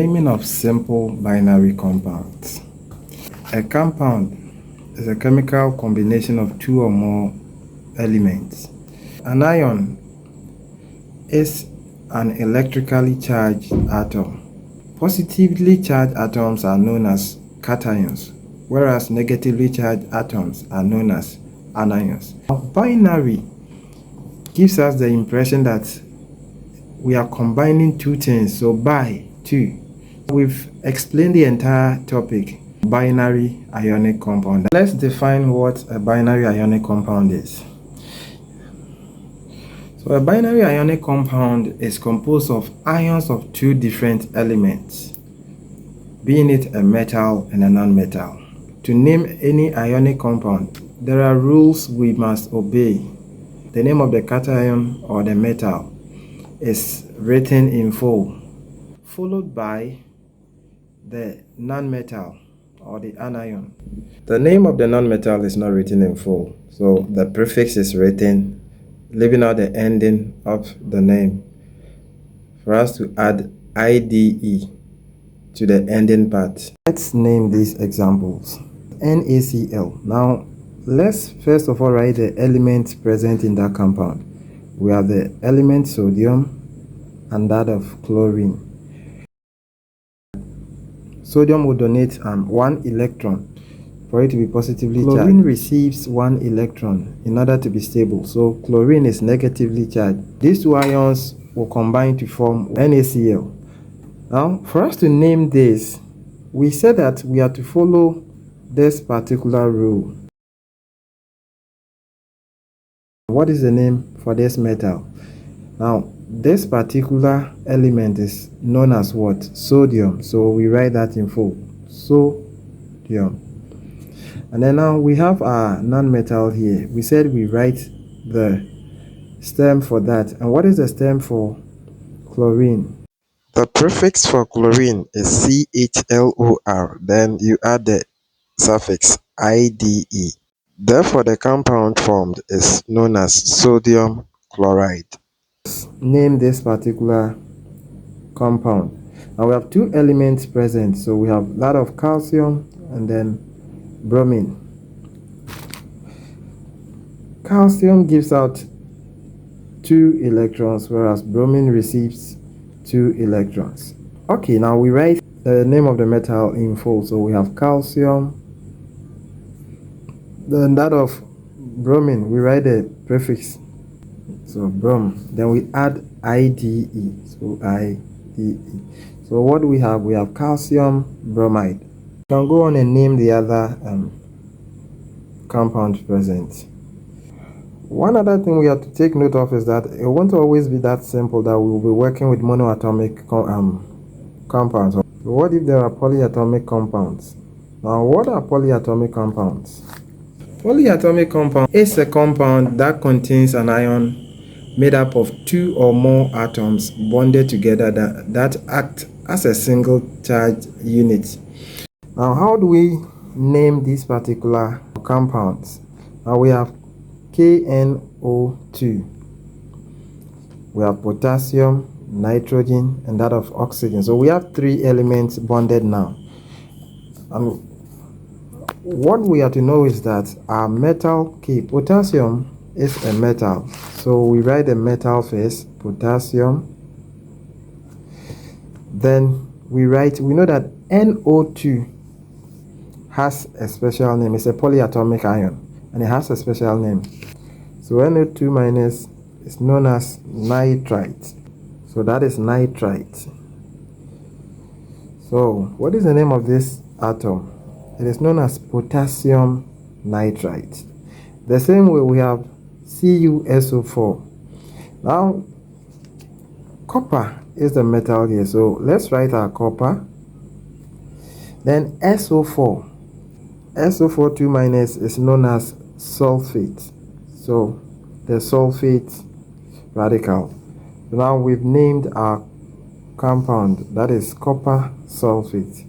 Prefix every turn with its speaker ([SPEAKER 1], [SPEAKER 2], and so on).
[SPEAKER 1] Naming of simple binary compounds. A compound is a chemical combination of two or more elements. An ion is an electrically charged atom. Positively charged atoms are known as cations, whereas negatively charged atoms are known as anions. Binary gives us the impression that we are combining two things, so bi, two. We've explained the entire topic, binary ionic compound. Let's define what a binary ionic compound is. So a binary ionic compound is composed of ions of two different elements, being it a metal and a non-metal. To name any ionic compound, there are rules we must obey. The name of the cation or the metal is written in full, followed by the non-metal or the anion. The name of the non-metal is not written in full, so the prefix is written, leaving out the ending of the name for us to add IDE to the ending part. Let's name these examples. NaCl. Now, let's first of all write the elements present in that compound. We have the element sodium and that of chlorine. Sodium will donate 1 electron for it to be positively charged. Chlorine receives 1 electron in order to be stable, so chlorine is negatively charged. These two ions will combine to form NaCl. Now, for us to name this, we said that we are to follow this particular rule. What is the name for this metal? Now, this particular element is known as what? Sodium. So we write that in full. Sodium. And then now we have our non-metal here. We said we write the stem for that. And what is the stem for chlorine? The prefix for chlorine is CHLOR. Then you add the suffix IDE. Therefore, the compound formed is known as sodium chloride. Name this particular compound. Now we have two elements present, so we have that of calcium and then bromine. Calcium gives out 2 electrons, whereas bromine receives 2 electrons. Okay, now we write the name of the metal in full. So we have calcium, then that of bromine, we write the prefix, so brom, then we add IDE, so IDE. So what we have calcium bromide. You can go on and name the other compound present. One other thing we have to take note of is that it won't always be that simple that we will be working with monoatomic compounds. So what if there are polyatomic compounds? Now, what are polyatomic compounds? Polyatomic compound is a compound that contains an ion made up of 2 or more atoms bonded together that act as a single charge unit. Now, how do we name these particular compounds? Now we have KNO2. We have potassium, nitrogen, and that of oxygen. So we have 3 elements bonded now. And what we have to know is that our metal potassium is a metal. So we write the metal first, potassium. Then we know that NO2 has a special name. It's a polyatomic ion and it has a special name. So NO2 minus is known as nitrite. So that is nitrite. So what is the name of this atom? It is known as potassium nitrite. The same way we have CuSO4. Now, copper is the metal here. So let's write our copper. Then SO4. SO4 2 minus is known as sulfate. So the sulfate radical. Now we've named our compound, that is copper sulfate.